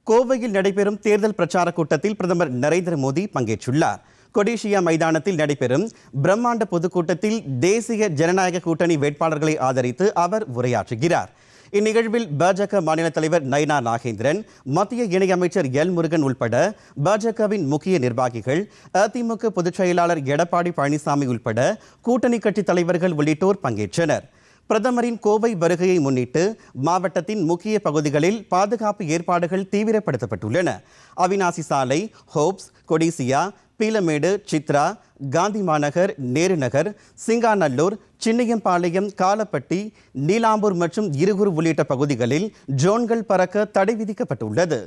கோவையில் நடைபெறும் தேர்தல் பிரச்சார கூட்டத்தில் பிரதமர் நரேந்திர மோடி பங்கேற்றுள்ளார். கொடிஷியா மைதானத்தில் நடைபெறும் பிரம்மாண்ட பொதுக்கூட்டத்தில் தேசிய ஜனநாயக கூட்டணி வேட்பாளர்களை ஆதரித்து அவர் உரையாற்றுகிறார். இந்நிகழ்வில் பாஜக மாநில தலைவர் நயினார் நாகேந்திரன், மத்திய இணையமைச்சர் எல் முருகன் உள்பட பாஜகவின் முக்கிய நிர்வாகிகள், அதிமுக பொதுச் செயலாளர் எடப்பாடி பழனிசாமி உள்பட கூட்டணி கட்சி தலைவர்கள் உள்ளிட்டோர் பங்கேற்றனர். பிரதமரின் கோவை வருகையை முன்னிட்டு மாவட்டத்தின் முக்கிய பகுதிகளில் பாதுகாப்பு ஏற்பாடுகள் தீவிரப்படுத்தப்பட்டுள்ளன. அவினாசி சாலை, ஹோப்ஸ், கொடிசியா, பீலமேடு, சித்ரா, காந்தி மாநகர், நேரு நகர், சிங்காநல்லூர், சின்னியம்பாளையம், காலப்பட்டி, நீலாம்பூர் மற்றும் இருகூர் உள்ளிட்ட பகுதிகளில் ட்ரோன்கள் பறக்க தடை விதிக்கப்பட்டுள்ளது.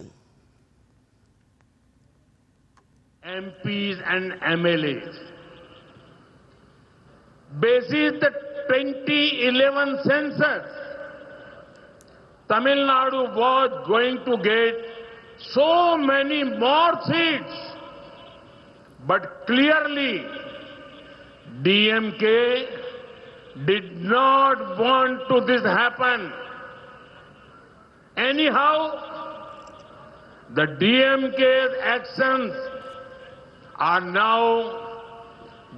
MPs and MLAs. Basis the 2011 census, Tamil Nadu was going to get so many more seats, but clearly DMK did not want to this happen. Anyhow, the DMK's actions are now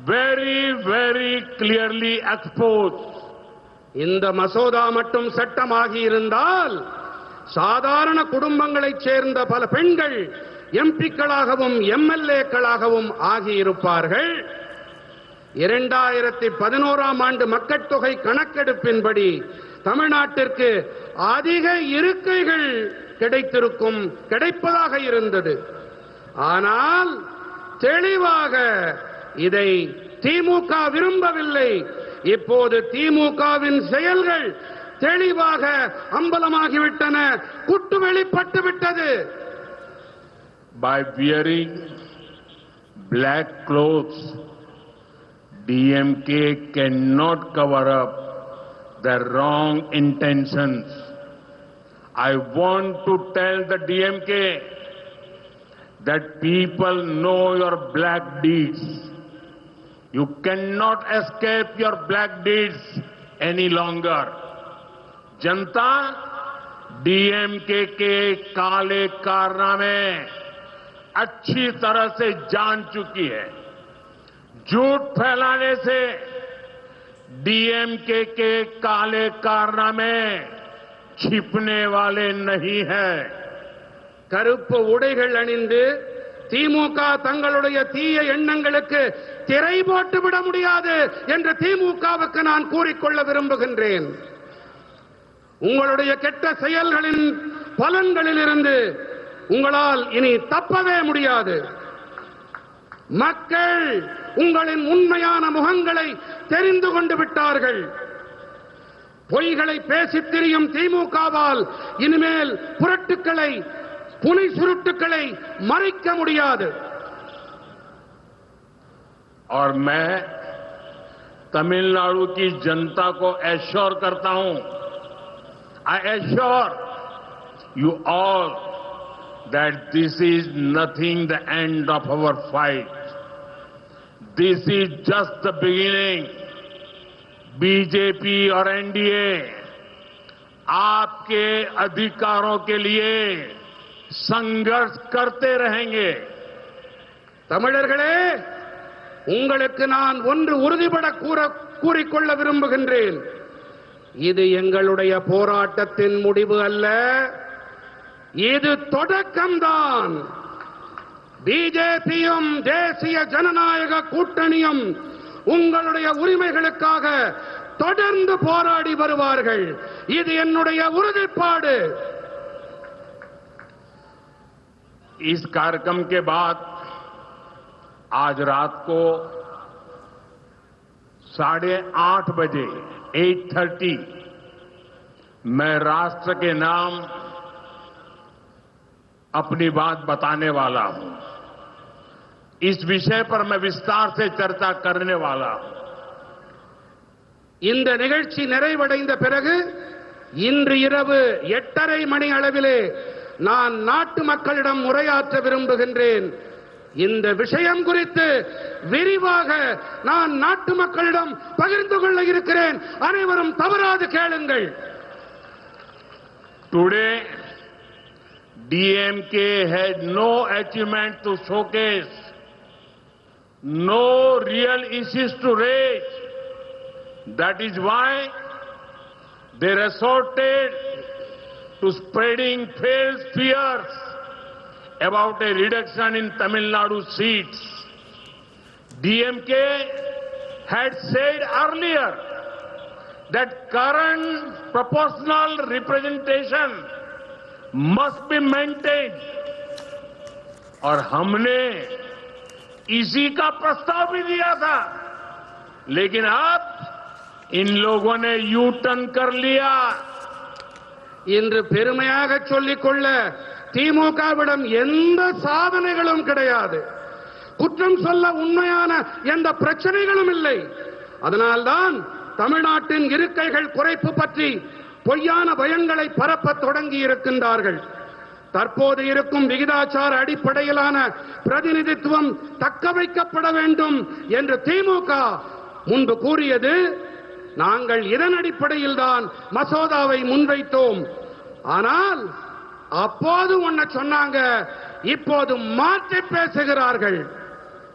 very, very clearly exposed. இந்த மசோதா மட்டும் சட்டமாகி இருந்தால் சாதாரண குடும்பங்களைச் சேர்ந்த பல பெண்கள் எம்பிக்களாகவும் எம்எல்ஏக்களாகவும் ஆகியிருப்பார்கள். 2011ஆம் ஆண்டு மக்கள் தொகை கணக்கெடுப்பின்படி தமிழ்நாட்டிற்கு அதிக இருக்கைகள் கிடைப்பதாக இருந்தது. ஆனால் தெளிவாக இதை திமுக விரும்பவில்லை. இப்போது திமுகவின் செயல்கள் தெளிவாக அம்பலமாகிவிட்டன, குட்டு வெளிப்பட்டு விட்டது. By wearing black clothes, DMK cannot cover up their wrong intentions. I want to tell the DMK that people know your black deeds. You cannot escape your black deeds any longer. Janata DMK के काले कारनामे अच्छी तरह से जान चुकी है. झूठ फैलाने से डीएमके के काले कारनामे छिपने वाले नहीं है. கருப்பு உடைகள் அணிந்து திமுக தங்களுடைய தீய எண்ணங்களுக்கு திரை போட்டு விட முடியாது என்று திமுகவுக்கு நான் கூறிக்கொள்ள விரும்புகின்றேன். உங்களுடைய கெட்ட செயல்களின் பலன்களிலிருந்து உங்களால் இனி தப்பவே முடியாது. மக்கள் உங்களின் உண்மையான முகங்களை தெரிந்து கொண்டு விட்டார்கள். பொய்களை பேசித் திரியும் திமுகவால் இனிமேல் புரட்டுக்களை, புனை சுருட்டுக்களை மறைக்க முடியாது. और मैं तमिलनाडु की जनता को एश्योर करता हूं, I assure you all that this is nothing the end of our fight. This is just the beginning. BJP और एनडीए आपके अधिकारों के लिए संघर्ष करते रहेंगे. தமிழர்களே, உங்களுக்கு நான் ஒன்று உறுதிபட கூறிக்கொள்ள விரும்புகின்றேன். இது எங்களுடைய போராட்டத்தின் முடிவு அல்ல, இது தொடக்கம்தான். பிஜேபியும் தேசிய ஜனநாயக கூட்டணியும் உங்களுடைய உரிமைகளுக்காக தொடர்ந்து போராடி வருவார்கள். இது என்னுடைய உறுதிப்பாடு. इस कार्यक्रम के बाद आज रात को 8:30 बजे 8:30 मैं राष्ट्र के नाम अपनी बात बताने वाला हूं. इस विषय पर मैं विस्तार से चर्चा करने वाला हूं. இந்த நிகழ்ச்சி நிறைவடைந்த பிறகு இன்று இரவு 8:30 மணி அளவிலே நான் நாட்டு மக்களிடம் உரையாற்ற விரும்புகின்றேன். இந்த விஷயம் குறித்து விரிவாக நான் நாட்டு மக்களிடம் பகிர்ந்து கொள்ள இருக்கிறேன். அனைவரும் தவறாது கேளுங்கள். Today DMK had no achievement to showcase, no real issues to raise. That is why they resorted to spreading false fears about a reduction in Tamil Nadu seats. DMK had said earlier that current proportional representation must be maintained, और हमने इसी का प्रस्ताव भी दिया था, लेकिन अब इन लोगों ने यू टर्न कर लिया. இன்று பெருமையாக சொல்லிக்கொள்ள திமுகவிடம் எந்த சாதனைகளும் கிடையாது. குற்றம் சொல்ல உண்மையான எந்த பிரச்சனைகளும் இல்லை. அதனால்தான் தமிழ்நாட்டின் இருக்கைகள் குறைப்பு பற்றி பொய்யான பயங்களை பரப்ப தொடங்கி இருக்கின்றார்கள். தற்போது இருக்கும் விகிதாச்சார அடிப்படையிலான பிரதிநிதித்துவம் தக்க வைக்கப்பட வேண்டும் என்று திமுக முன்பு கூறியது. நாங்கள் இதன் அடிப்படையில் தான் மசோதாவை முன்வைத்தோம். ஆனால் அப்போது ஒன்ன சொன்னாங்க, இப்போது மாற்றி பேசுகிறார்கள்.